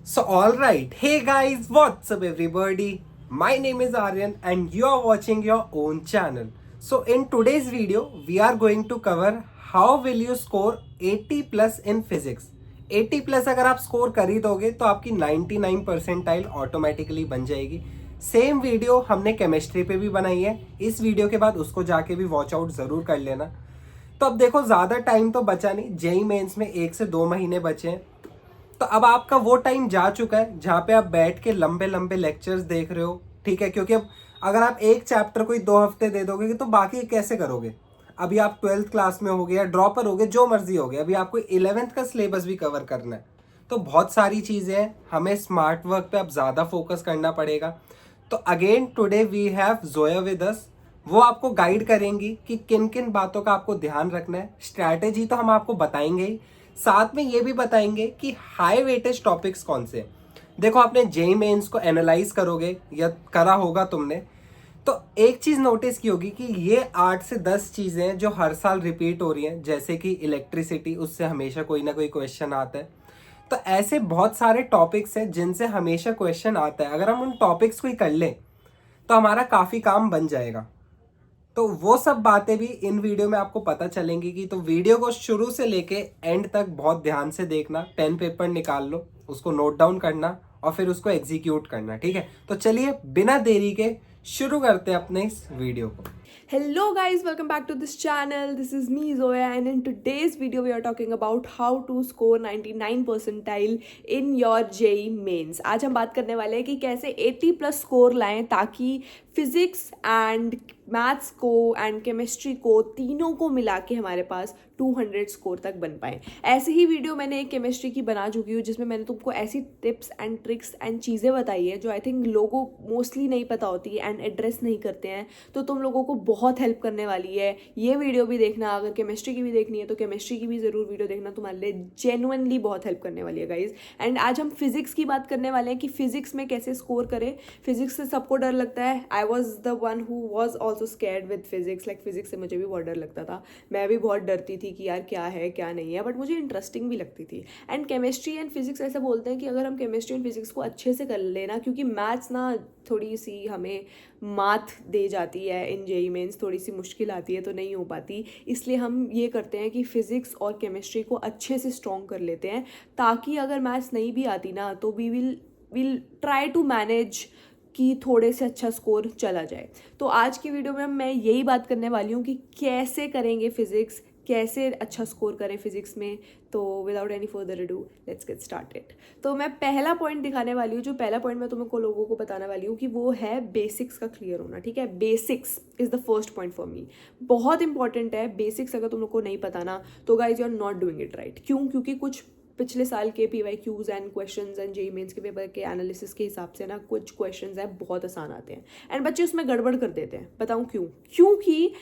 So alright, hey guys, what's up everybody? My name is Aryan and you are watching your own channel. So in today's video, we are going to cover how will you score 80 plus in physics. 80 plus अगर आप score कर ही दोगे तो आपकी 99 percentile automatically बन जाएगी। Same video हमने chemistry पे भी बनाई है, इस वीडियो के बाद उसको जाके भी वॉच आउट ज़रूर कर लेना। तो अब देखो ज़्यादा टाइम तो बचा नहीं, जेई मेंस में 1 से 2 महीने बचे हैं। तो अब आपका वो टाइम जा चुका है जहाँ पे आप बैठ के लंबे लंबे लेक्चर्स देख रहे हो, ठीक है। क्योंकि अब अगर आप एक चैप्टर को ही 2 हफ्ते दे दोगे तो बाकी कैसे करोगे। अभी आप 12th क्लास में हो गए या ड्रॉपर हो गए, जो मर्जी हो गए, अभी आपको 11th का सिलेबस भी कवर करना है। तो बहुत सारी चीज़ें हैं, हमें स्मार्ट वर्क पे अब ज़्यादा फोकस करना पड़ेगा। तो again today we have Zoya with us. वो आपको गाइड करेंगी कि किन किन बातों का आपको ध्यान रखना है। स्ट्रैटेजी तो हम आपको बताएंगे ही, साथ में ये भी बताएंगे कि हाई वेटेज टॉपिक्स कौन से। देखो, आपने जेई मेंस को एनालाइज करोगे या करा होगा तुमने, तो एक चीज नोटिस की होगी कि ये 8 से 10 चीजें हैं जो हर साल रिपीट हो रही हैं। जैसे कि इलेक्ट्रिसिटी, उससे हमेशा कोई ना कोई क्वेश्चन आता है। तो ऐसे बहुत सारे टॉपिक्स हैं जिनसे हमेशा क्वेश्चन आता है। अगर हम उन टॉपिक्स को ही कर लें तो हमारा काफी काम बन जाएगा। तो वो सब बातें भी इन वीडियो में आपको पता चलेंगी। कि तो वीडियो को शुरू से लेके एंड तक बहुत ध्यान से देखना, पेन पेपर निकाल लो, उसको नोट डाउन करना और फिर उसको एग्जीक्यूट करना, ठीक है। तो चलिए बिना देरी के शुरू करते हैं अपने इस वीडियो को। Hello guys, welcome back to this channel. This is me Zoya, and in today's video we are talking about how to score 99 percentile in your JEE mains. आज हम बात करने वाले हैं कि कैसे 80 प्लस स्कोर लाएं ताकि फिजिक्स एंड मैथ्स को एंड केमिस्ट्री को तीनों को मिला के हमारे पास 200 स्कोर तक बन पाए। ऐसे ही वीडियो मैंने एक केमिस्ट्री की बना चुकी हूँ जिसमें मैंने तुमको ऐसी टिप्स एंड ट्रिक्स एंड चीज़ें बताई है जो आई थिंक लोगों मोस्टली नहीं पता होती एंड एड्रेस नहीं करते हैं। तो तुम लोगों को बहुत हेल्प करने वाली है ये वीडियो भी देखना। अगर केमिस्ट्री की भी देखनी है तो केमिस्ट्री की भी ज़रूर वीडियो देखना, तुम्हारे लिए जेन्युइनली बहुत हेल्प करने वाली है गाइज। एंड आज हम फिजिक्स की बात करने वाले हैं कि फिजिक्स में कैसे स्कोर करें। फिजिक्स से सबको डर लगता है। I was the one who was also scared with physics. Like physics से मुझे भी बहुत डर लगता था, मैं भी बहुत डरती थी कि यार क्या है क्या नहीं है, बट मुझे इंटरेस्टिंग भी लगती थी। एंड केमिस्ट्री एंड फिजिक्स ऐसा बोलते हैं कि अगर हम केमिस्ट्री एंड फिजिक्स को अच्छे से कर लेना, क्योंकि मैथ्स ना थोड़ी सी हमें मात दे जाती है इन जेई मेंस, थोड़ी सी मुश्किल आती है तो नहीं हो पाती। इसलिए हम ये करते हैं कि फिजिक्स और केमिस्ट्री को अच्छे से स्ट्रॉन्ग कर लेते हैं ताकि अगर मैथ्स नहीं भी आती ना तो we will try to manage कि थोड़े से अच्छा स्कोर चला जाए। तो आज की वीडियो में मैं यही बात करने वाली हूँ कि कैसे करेंगे फिजिक्स, कैसे अच्छा स्कोर करें फिजिक्स में। तो without any further ado let's get started. तो मैं पहला पॉइंट दिखाने वाली हूँ। जो पहला पॉइंट मैं तुमको लोगों को बताने वाली हूँ कि वो है बेसिक्स का क्लियर होना, ठीक है। Basics is the first point for me, बहुत इंपॉर्टेंट है। बेसिक्स अगर तुम लोग को नहीं पता ना तो guys you are not doing it right. क्यों? क्योंकि कुछ पिछले साल के PYQs and questions and JEE Mains के पेपर के एनालिसिस के हिसाब से ना कुछ क्वेश्चंस हैं बहुत आसान आते हैं एंड बच्चे उसमें गड़बड़ कर देते हैं। बताऊं क्यों? क्योंकि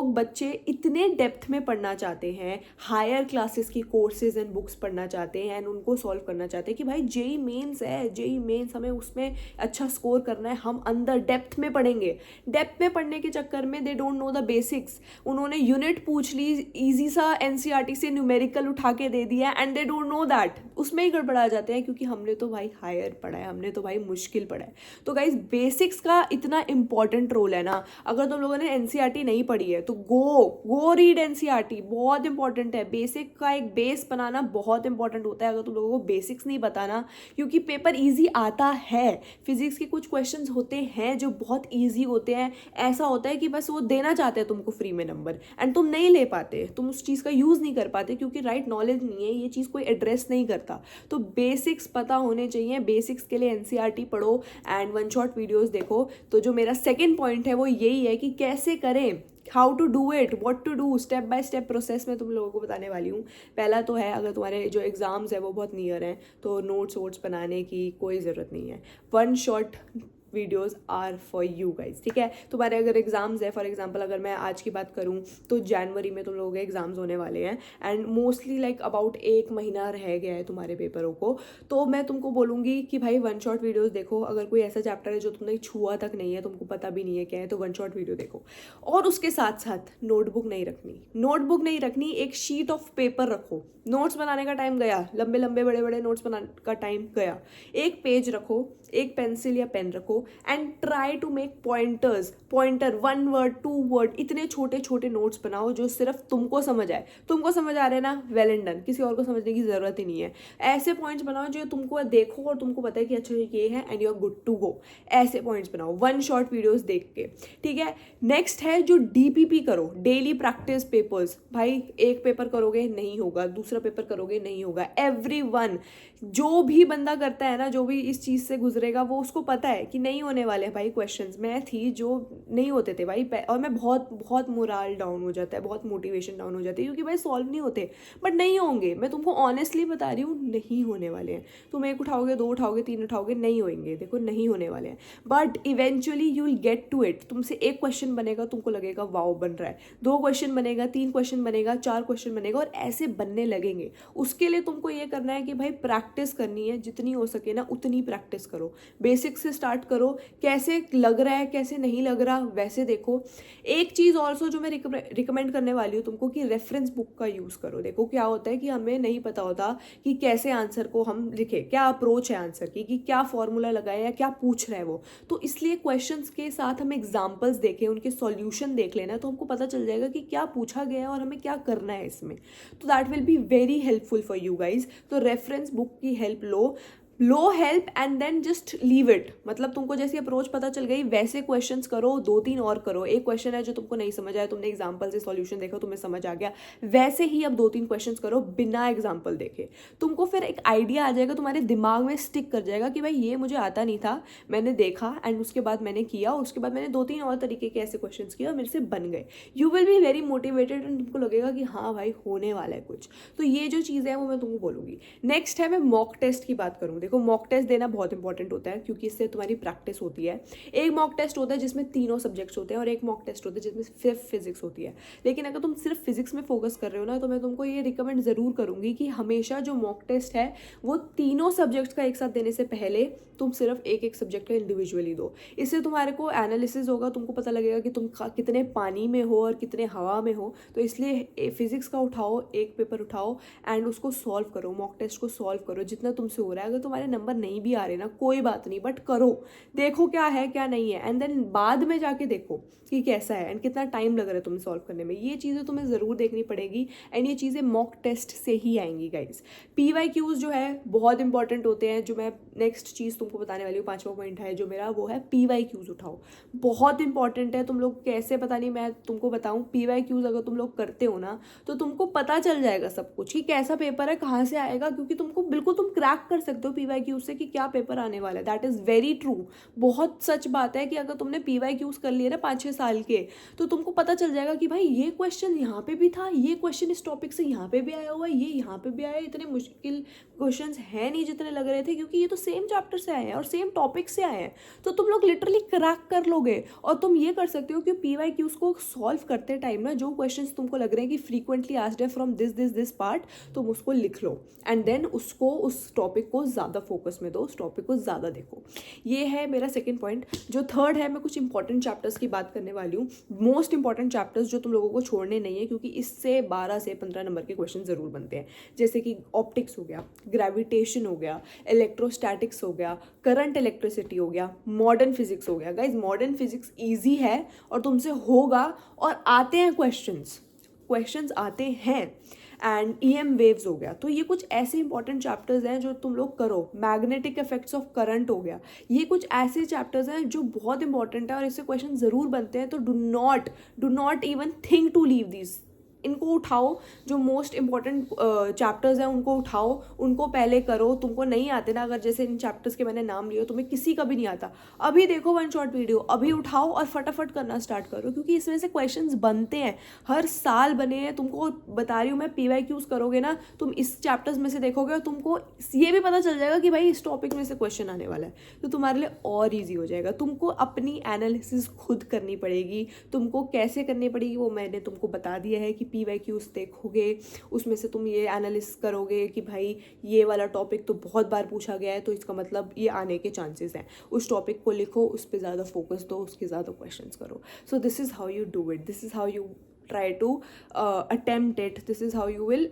बच्चे इतने डेप्थ में पढ़ना चाहते हैं, हायर क्लासेस की कोर्सेज एंड बुक्स पढ़ना चाहते हैं एंड उनको सॉल्व करना चाहते हैं कि भाई जेई मेंस है, जेई मेंस हमें उसमें अच्छा स्कोर करना है, हम अंदर डेप्थ में पढ़ेंगे। डेप्थ में पढ़ने के चक्कर में they don't know the basics. उन्होंने यूनिट पूछ ली, ईजी सा NCERT से न्यूमेरिकल उठा के दे दिया and they don't know that, उसमें ही गड़बड़ा जाते हैं क्योंकि हमने तो भाई हायर पढ़ा है, हमने तो भाई मुश्किल पढ़ा है। तो गाइज बेसिक्स का इतना इंपॉर्टेंट रोल है ना। अगर तुम लोगों ने NCERT नहीं पढ़ी है तो गो रीड NCERT, बहुत इंपॉर्टेंट है। बेसिक का एक बेस बनाना बहुत इंपॉर्टेंट होता है अगर तुम लोगों को बेसिक्स नहीं बताना, क्योंकि पेपर ईजी आता है। फिजिक्स के कुछ क्वेश्चन होते हैं जो बहुत ईजी होते हैं। ऐसा होता है कि बस वो देना चाहते हैं तुमको फ्री में नंबर एंड तुम नहीं ले पाते, तुम उस चीज़ का यूज़ नहीं कर पाते क्योंकि राइट नॉलेज नहीं है, ये चीज़ कोई एड्रेस नहीं करता। तो बेसिक्स पता होने चाहिए। बेसिक्स के लिए NCERT पढ़ो एंड वन शॉट वीडियोस देखो। तो जो मेरा सेकंड पॉइंट है वो यही है कि कैसे करें, how to do it, what to do, step by step process में तुम लोगों को बताने वाली हूँ। पहला तो है, अगर तुम्हारे जो एग्जाम्स है वो बहुत नियर हैं तो नोट्स वोट्स बनाने की कोई ज़रूरत नहीं है। One shot videos are for you guys, ठीक है। तुम्हारे अगर एग्जाम्स है, फॉर एग्जांपल अगर मैं आज की बात करूँ तो जनवरी में तुम लोगों के एग्जाम्स होने वाले हैं एंड मोस्टली लाइक अबाउट 1 महीना रह गया है तुम्हारे पेपरों को। तो मैं तुमको बोलूँगी कि भाई वन शॉट वीडियोज़ देखो। अगर कोई ऐसा चैप्टर है जो तुमने छुआ तक नहीं है, तुमको पता भी नहीं है क्या है, तो वन शॉट वीडियो देखो। और उसके साथ साथ नोटबुक नहीं रखनी, नोटबुक नहीं रखनी, एक शीट ऑफ पेपर रखो। नोट्स बनाने का टाइम गया, लंबे लंबे बड़े बड़े नोट्स बनाने का टाइम गया, एक पेज रखो, एक पेंसिल या पेन रखो and try to make pointers, pointer 1 word 2 word, इतने छोटे छोटे नोट्स बनाओ जो सिर्फ तुमको समझ आए। तुमको समझ आ रहे हैं ना, वेल एंड डन, किसी और को समझने की जरूरत ही नहीं है। ऐसे पॉइंट्स बनाओ जो तुमको देखो और तुमको पता है कि अच्छा ये है and you are good to go. ऐसे पॉइंट्स बनाओ वन शॉट वीडियोस देख के, ठीक है। नेक्स्ट है जो DPP करो, डेली प्रैक्टिस पेपर्स। भाई एक पेपर करोगे नहीं होगा, दूसरा पेपर करोगे नहीं होगा। एवरीवन, जो भी बंदा करता है ना, जो भी इस चीज़ से गुजरेगा, वो उसको पता है कि नहीं होने वाले भाई क्वेश्चंस। मैं थी जो नहीं होते थे भाई, और मैं बहुत बहुत मोरल डाउन हो जाता है, बहुत मोटिवेशन डाउन हो जाती है, क्योंकि भाई सॉल्व नहीं होते। बट नहीं होंगे, मैं तुमको ऑनेस्टली बता रही हूँ, नहीं होने वाले हैं। तुम एक उठाओगे, 2 उठाओगे, 3 उठाओगे, नहीं होंगे, देखो नहीं होने वाले हैं। But eventually you will get to it. तुमसे एक क्वेश्चन बनेगा, तुमको लगेगा वाओ बन रहा है, 2 क्वेश्चन बनेगा, 3 क्वेश्चन बनेगा, 4 क्वेश्चन बनेगा, और ऐसे बनने लगेंगे। उसके लिए तुमको ये करना है कि भाई प्रैक्टिस करनी है, जितनी हो सके ना उतनी प्रैक्टिस करो। बेसिक से स्टार्ट करो, कैसे लग रहा है कैसे नहीं लग रहा वैसे देखो। एक चीज़ ऑल्सो जो मैं रिकमेंड करने वाली हूँ तुमको, कि रेफरेंस बुक का यूज़ करो। देखो क्या होता है कि हमें नहीं पता होता कि कैसे आंसर को हम लिखे, क्या अप्रोच है आंसर की, कि क्या फॉर्मूला लगाए या क्या पूछ रहा है वो। तो इसलिए क्वेश्चंस के साथ हम एग्जाम्पल्स देखें, उनके सॉल्यूशन देख लेना, तो हमको पता चल जाएगा कि क्या पूछा गया है और हमें क्या करना है इसमें। तो that will be very helpful for you guys. तो रेफरेंस बुक की हेल्प लो help and then just leave it. मतलब तुमको जैसी अप्रोच पता चल गई वैसे क्वेश्चंस करो, 2-3 और करो। एक क्वेश्चन है जो तुमको नहीं समझ आया, तुमने एग्जाम्पल से सॉल्यूशन देखा, तुम्हें समझ आ गया, वैसे ही अब 2-3 क्वेश्चंस करो बिना एग्जाम्पल देखे। तुमको फिर एक आइडिया आ जाएगा, तुम्हारे दिमाग में स्टिक कर जाएगा कि भाई ये मुझे आता नहीं था, मैंने देखा एंड उसके बाद मैंने किया, उसके बाद मैंने 2-3 और तरीके के ऐसे क्वेश्चंस किए और मेरे से बन गए। You will be very motivated and तुमको लगेगा कि हाँ भाई होने वाला है कुछ। तो ये जो चीज़ है वो मैं तुमको बोलूँगी। नेक्स्ट है, मैं मॉक टेस्ट की बात करूँ। देखो मॉक टेस्ट देना बहुत इंपॉर्टेंट होता है, क्योंकि इससे तुम्हारी प्रैक्टिस होती है। एक मॉक टेस्ट होता है जिसमें तीनों सब्जेक्ट्स होते हैं और एक मॉक टेस्ट होता है जिसमें सिर्फ फिजिक्स होती है। लेकिन अगर तुम सिर्फ फिजिक्स में फोकस कर रहे हो ना, तो मैं तुमको ये रिकमेंड ज़रूर करूँगी कि हमेशा जो मॉक टेस्ट है वो तीनों सब्जेक्ट्स का एक साथ देने से पहले तुम सिर्फ एक सब्जेक्ट का इंडिविजुअली दो। इससे तुम्हारे को एनालिसिस होगा, तुमको पता लगेगा कि तुम कितने पानी में हो और कितने हवा में हो। तो इसलिए फिजिक्स का उठाओ, एक पेपर उठाओ एंड उसको सॉल्व करो, मॉक टेस्ट को सॉल्व करो जितना तुमसे हो रहा है। अगर तुम्हारे नंबर नहीं भी आ रहे ना, कोई बात नहीं, बट करो, देखो क्या है क्या नहीं है, एंड देन बाद में जाके देखो कि कैसा है एंड कितना टाइम लग रहा है तुम्हें सॉल्व करने में। ये चीज़ें तुम्हें ज़रूर देखनी पड़ेगी एंड ये चीज़ें मॉक टेस्ट से ही आएंगी गाइज। PYQs जो है बहुत इंपॉर्टेंट होते हैं। जो मैं नेक्स्ट चीज़ तुमको बताने वाली हूँ, 5वां पॉइंट है जो मेरा, वो है PYQs उठाओ। बहुत इंपॉर्टेंट है। तुम लोग कैसे, पता नहीं, मैं तुमको बताऊँ, PYQs अगर तुम लोग करते हो ना तो तुमको पता चल जाएगा सब कुछ कि कैसा पेपर है, कहाँ से आएगा, क्योंकि तुमको बिल्कुल तुम क्रैक कर सकते हो PYQs से कि क्या पेपर आने वाला है। दैट इज़ वेरी ट्रू, बहुत सच बात है कि अगर तुमने PYQs कर लिए ना 5-6 साल के, तो तुमको पता चल जाएगा कि भाई ये क्वेश्चन यहाँ पे भी था, ये क्वेश्चन इस टॉपिक से यहाँ पे भी आया हुआ है, ये यहाँ पे भी आया। इतने मुश्किल क्वेश्चंस हैं नहीं जितने लग रहे थे, क्योंकि ये तो सेम चैप्टर से आए हैं और सेम टॉपिक से आए हैं। तो तुम लोग लिटरली क्रैक कर लोगे। और तुम ये कर सकते हो कि PYQs को सॉल्व करते टाइम ना, जो क्वेश्चंस तुमको लग रहे हैं कि फ्रीक्वेंटली आस्क्ड है फ्रॉम दिस पार्ट, तुम उसको लिख लो एंड देन उसको, उस टॉपिक को ज़्यादा फोकस में दो, उस टॉपिक को ज़्यादा देखो। ये है मेरा सेकंड पॉइंट। जो थर्ड है, मैं कुछ इंपॉर्टेंट चैप्टर्स की बात करने वाली हूँ, मोस्ट इंपॉर्टेंट चैप्टर्स जो तुम लोगों को छोड़ने नहीं है, क्योंकि इससे 12 से 15 नंबर के क्वेश्चन ज़रूर बनते हैं। जैसे कि ऑप्टिक्स हो गया, ग्रेविटेशन हो गया, इलेक्ट्रोस्टैटिक्स हो गया, करंट इलेक्ट्रिसिटी हो गया, मॉडर्न फिजिक्स हो गया। गाइज मॉडर्न फिजिक्स ईजी है और तुमसे होगा, और आते हैं क्वेश्चंस आते हैं। एंड EM वेव्स हो गया। तो ये कुछ ऐसे इंपॉर्टेंट चैप्टर्स हैं जो तुम लोग करो। मैग्नेटिक इफेक्ट्स ऑफ करंट हो गया। ये कुछ ऐसे चैप्टर्स हैं जो बहुत इंपॉर्टेंट है और इससे क्वेश्चन ज़रूर बनते हैं। तो do not even think to leave this इनको उठाओ, जो मोस्ट इंपॉर्टेंट चैप्टर्स हैं उनको उठाओ, उनको पहले करो। तुमको नहीं आते ना, अगर जैसे इन चैप्टर्स के मैंने नाम लिए, तुम्हें किसी का भी नहीं आता, अभी देखो वन शॉट वीडियो, अभी उठाओ और फटाफट करना स्टार्ट करो, क्योंकि इसमें से क्वेश्चंस बनते हैं, हर साल बने हैं। तुमको बता रही हूँ मैं, PYQs करोगे ना तुम इस चैप्टर्स में से देखोगे और तुमको ये भी पता चल जाएगा कि भाई इस टॉपिक में से क्वेश्चन आने वाला है, तो तुम्हारे लिए और ईजी हो जाएगा। तुमको अपनी एनालिसिस खुद करनी पड़ेगी। तुमको कैसे करनी पड़ेगी वो मैंने तुमको बता दिया है कि PYQs देखोगे, उसमें से तुम ये एनालिसिस करोगे कि भाई ये वाला टॉपिक तो बहुत बार पूछा गया है, तो इसका मतलब ये आने के चांसेस हैं। उस टॉपिक को लिखो, उस पर ज़्यादा फोकस दो, उसके ज़्यादा क्वेश्चंस करो। So this is how you do it, this is how you try to attempt it, this is how you will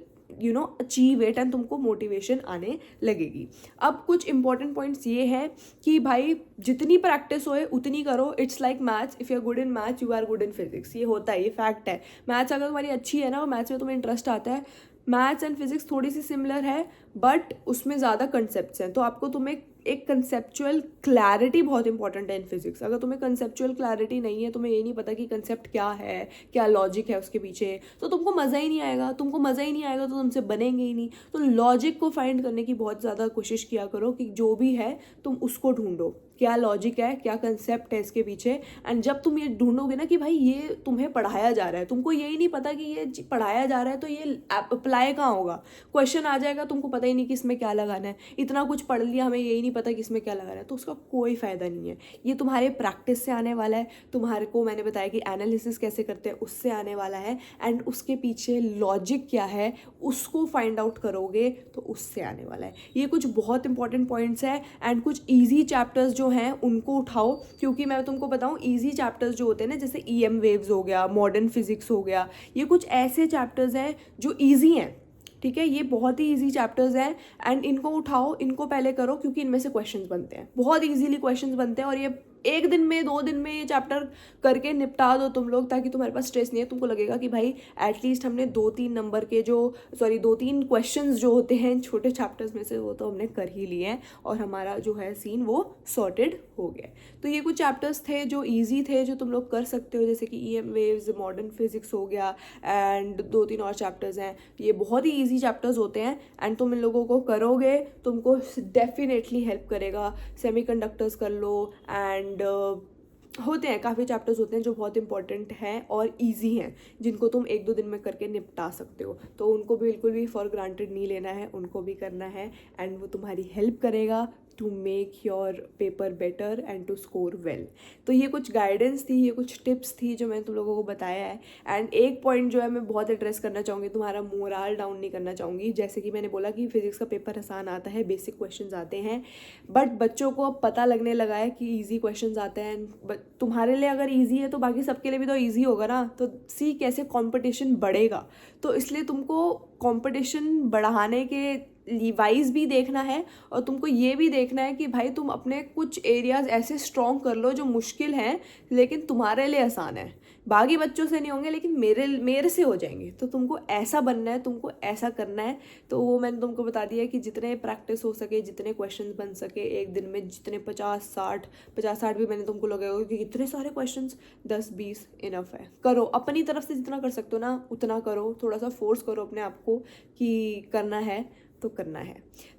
achieve it, and तुमको मोटिवेशन आने लगेगी। अब कुछ इंपॉर्टेंट पॉइंट्स ये है कि भाई जितनी प्रैक्टिस होए उतनी करो। It's like maths, if you are good in maths you are good in physics, ये होता है, ये फैक्ट है। मैथ्स अगर तुम्हारी अच्छी है ना, मैथ्स में तुम्हें इंटरेस्ट आता है, मैथ्स एंड फिजिक्स थोड़ी सी सिमिलर है बट उसमें ज़्यादा कंसेप्ट्स हैं, तो आपको तुम्हें एक कंसेप्चुअल क्लैरिटी बहुत इंपॉर्टेंट है इन फिजिक्स। अगर तुम्हें कंसेप्चुअल क्लैरिटी नहीं है, तुम्हें ये नहीं पता कि कंसेप्ट क्या है, क्या लॉजिक है उसके पीछे, तो तुमको मज़ा ही नहीं आएगा। तुमको मज़ा ही नहीं आएगा तो तुमसे बनेंगे ही नहीं। तो लॉजिक को फाइंड करने की बहुत ज़्यादा कोशिश किया करो कि जो भी है तुम उसको ढूंढो, क्या लॉजिक है, क्या कंसेप्ट है इसके पीछे। एंड जब तुम ये ढूंढोगे ना कि भाई ये तुम्हें पढ़ाया जा रहा है, तुमको यही नहीं पता कि ये पढ़ाया जा रहा है तो ये अप्लाई कहाँ होगा, क्वेश्चन आ जाएगा, तुमको पता ही नहीं कि इसमें क्या लगाना है, इतना कुछ पढ़ लिया हमें यही नहीं पता कि इसमें क्या लगाना है, तो उसका कोई फ़ायदा नहीं है। ये तुम्हारे प्रैक्टिस से आने वाला है, तुम्हारे को मैंने बताया कि एनालिसिस कैसे करते हैं उससे आने वाला है, एंड उसके पीछे लॉजिक क्या है उसको फाइंड आउट करोगे तो उससे आने वाला है। ये कुछ बहुत इंपॉर्टेंट पॉइंट्स है। एंड कुछ ईजी चैप्टर्स जो हैं उनको उठाओ, क्योंकि मैं तुमको बताऊं ईजी चैप्टर्स जो होते हैं ना, जैसे EM वेव्स हो गया, मॉडर्न फिजिक्स हो गया, ये कुछ ऐसे चैप्टर्स हैं जो ईजी हैं, ठीक है, ये बहुत ही इजी चैप्टर्स हैं। एंड इनको उठाओ, इनको पहले करो, क्योंकि इनमें से क्वेश्चंस बनते हैं, बहुत इजीली क्वेश्चंस बनते हैं, और ये एक दिन में 2 दिन में ये चैप्टर करके निपटा दो तुम लोग, ताकि तुम्हारे पास स्ट्रेस नहीं है। तुमको लगेगा कि भाई एटलीस्ट हमने 2-3 नंबर के 2-3 क्वेश्चंस जो होते हैं छोटे चैप्टर्स में से वो तो हमने कर ही लिए हैं, और हमारा जो है सीन वो सॉर्टेड हो गया। तो ये कुछ चैप्टर्स थे जो ईजी थे, जो तुम लोग कर सकते हो, जैसे कि EM वेव्स, मॉडर्न फिजिक्स हो गया, एंड 2-3 और चैप्टर्स हैं। ये बहुत ही ईजी चैप्टर्स होते हैं, एंड तुम इन लोगों को करोगे तुमको डेफिनेटली हेल्प करेगा। सेमीकंडक्टर्स कर लो, एंड होते हैं काफ़ी चैप्टर्स होते हैं जो बहुत इंपॉर्टेंट हैं और इजी हैं, जिनको तुम 1-2 दिन में करके निपटा सकते हो, तो उनको बिल्कुल भी फॉर ग्रांटेड नहीं लेना है, उनको भी करना है, एंड वो तुम्हारी हेल्प करेगा to make your paper better and to score well. तो ये कुछ गाइडेंस थी, ये कुछ टिप्स थी जो मैंने तुम लोगों को बताया है। एंड एक पॉइंट जो है मैं बहुत एड्रेस करना चाहूँगी, तुम्हारा मोरल डाउन नहीं करना चाहूँगी। जैसे कि मैंने बोला कि फिजिक्स का पेपर आसान आता है, बेसिक क्वेश्चंस आते हैं, बट बच्चों को अब पता लगने लगा है कि ईजी क्वेश्चंस आते हैं। तुम्हारे लिए अगर ईजी है तो बाकी सबके लिए भी तो ईजी होगा ना, तो सी कैसे कॉम्पिटिशन बढ़ेगा। तो इसलिए तुमको कॉम्पिटिशन बढ़ाने के वाइज भी देखना है, और तुमको ये भी देखना है कि भाई तुम अपने कुछ एरियाज ऐसे स्ट्रॉन्ग कर लो जो मुश्किल हैं लेकिन तुम्हारे लिए आसान है। बाकी बच्चों से नहीं होंगे लेकिन मेरे से हो जाएंगे, तो तुमको ऐसा बनना है, तुमको ऐसा करना है। तो वो मैंने तुमको बता दिया कि जितने प्रैक्टिस हो सके, जितने क्वेश्चंस बन सके एक दिन में, जितने 50-60 भी मैंने तुमको लगेगा कि इतने सारे क्वेश्चंस, 10-20 इनफ है। करो अपनी तरफ से जितना कर सकते हो ना उतना करो, थोड़ा सा फोर्स करो अपने आप को कि करना है तो करना है।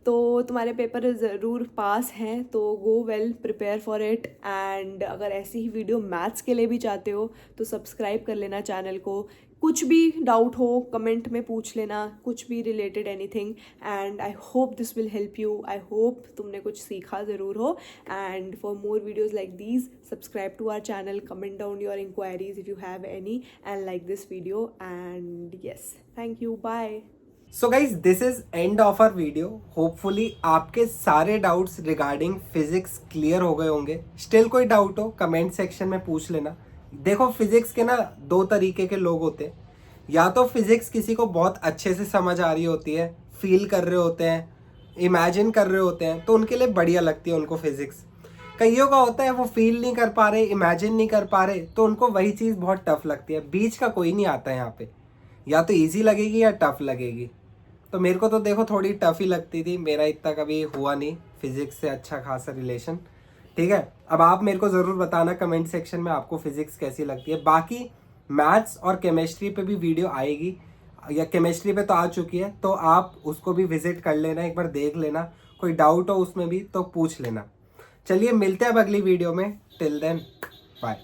तो तुम्हारे पेपर ज़रूर पास हैं, तो go well, prepare for it. And अगर ऐसी ही वीडियो मैथ्स के लिए भी चाहते हो तो सब्सक्राइब कर लेना चैनल को। कुछ भी डाउट हो कमेंट में पूछ लेना, कुछ भी related anything, and I hope this will help you. I hope तुमने कुछ सीखा ज़रूर हो। And for more videos like these subscribe to our channel, comment down your inquiries if you have any, and like this video. And yes, thank you, bye. So guys this is end of our video. Hopefully आपके सारे doubts regarding physics clear हो गए होंगे। Still कोई doubt हो comment section में पूछ लेना। देखो फिजिक्स के ना 2 तरीके के लोग होते हैं, या तो फिजिक्स किसी को बहुत अच्छे से समझ आ रही होती है, फील कर रहे होते हैं, इमेजिन कर रहे होते हैं, तो उनके लिए बढ़िया लगती है उनको फिजिक्स। कईयों का होता है वो फील नहीं कर पा रहे, इमेजिन नहीं कर पा रहे, तो उनको वही चीज़ बहुत टफ लगती है। बीच का कोई नहीं आता है यहाँ पे, या तो ईजी लगेगी या टफ लगेगी। तो मेरे को तो देखो थोड़ी टफ ही लगती थी, मेरा इतना कभी हुआ नहीं फिजिक्स से अच्छा खासा रिलेशन, ठीक है। अब आप मेरे को ज़रूर बताना कमेंट सेक्शन में आपको फिजिक्स कैसी लगती है। बाकी मैथ्स और केमिस्ट्री पे भी वीडियो आएगी, या केमिस्ट्री पे तो आ चुकी है, तो आप उसको भी विजिट कर लेना, एक बार देख लेना, कोई डाउट हो उसमें भी तो पूछ लेना। चलिए मिलते हैं अब अगली वीडियो में, टिल देन बाय।